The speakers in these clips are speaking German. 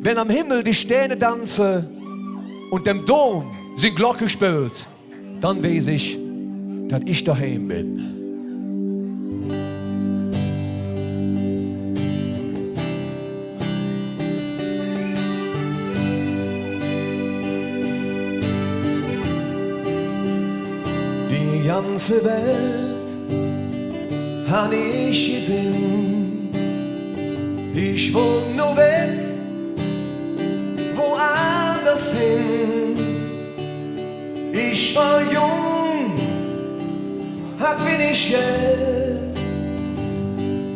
Wenn am Himmel die Sterne tanzen und dem Dom sie Glocke spielt, dann weiß ich, dass ich daheim bin. Die ganze Welt hab ich gesehen. Ich wollte nur weg, woanders hin. Ich war jung, hat wenig Geld.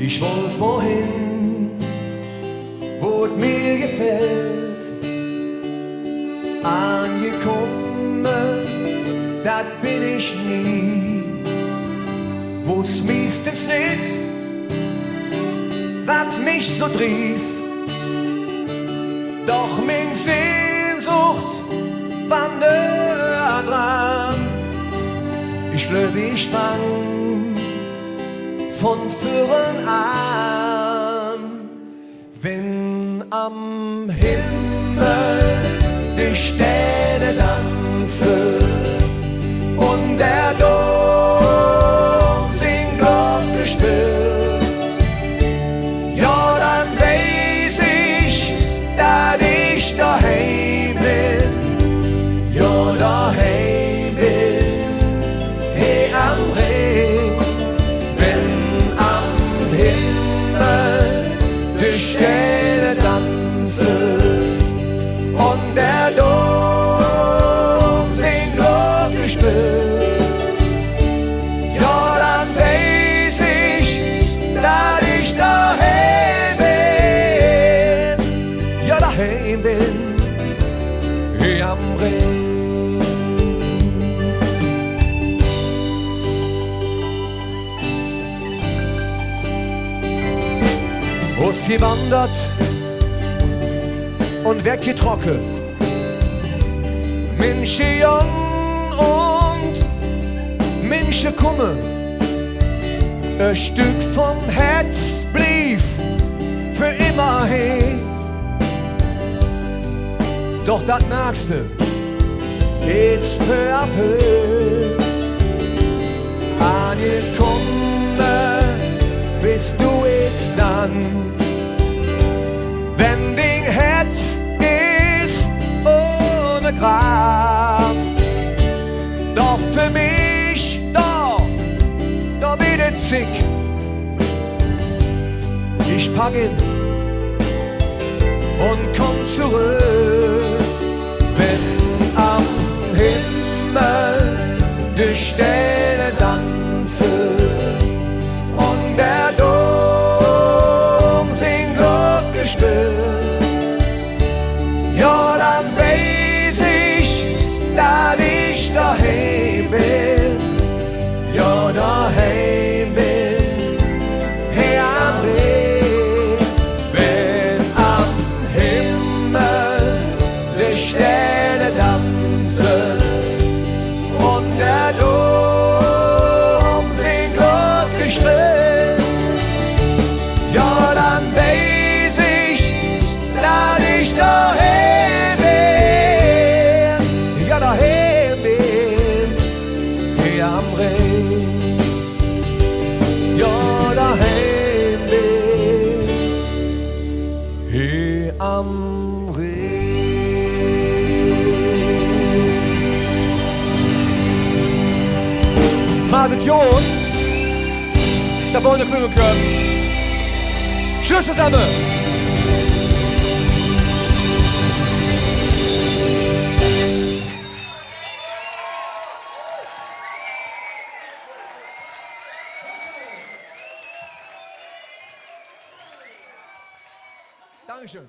Ich wollte wohin, wo es mir gefällt. Angekommen, das bin ich nie. Wo's meistens nicht, was mich so trief. Doch min Sehnsucht war näher dran. Ich glaub, ich fang von vorn an. Wenn am Himmel die Sterne tanzen und der Dom singt Glocke spielt, ja, dann weiß ich, dass ich daheim bin, ja, daheim bin, hey, am Ring. Wenn am Himmel die Sterne tanzen und der Dom singt Glocke spielt, ja, dann weiß ich, dass ich daheim bin, ja, daheim bin, hier am Ring. Wo's hier wandert und wer geht trocken, Menschen jung und Menschen kumme. Ein Stück vom Herz blieb für immer hey. Doch das merkst du jetzt peu à peu. Angekommen bist du jetzt dann, wenn dein Herz ist ohne Grab. Doch für mich, da bin ich zick. Ich pack ihn und komm zurück. Wenn am Himmel die Sterne tanzen und der Dom singt Glocke spielt, ja, dann weiß ich, dass ich daheim bin, ja, daheim bin, hey, am Ring. Wenn am Himmel die Sterne tanzen und der Dom singt Glocke spielt, ja, dann weiß ich, dass ich daheim bin, ja, daheim bin, hier am Ring, ja, daheim bin, hier am Ring. Macht es gut, da wollen wir kommen können. Tschüss zusammen! Dankeschön.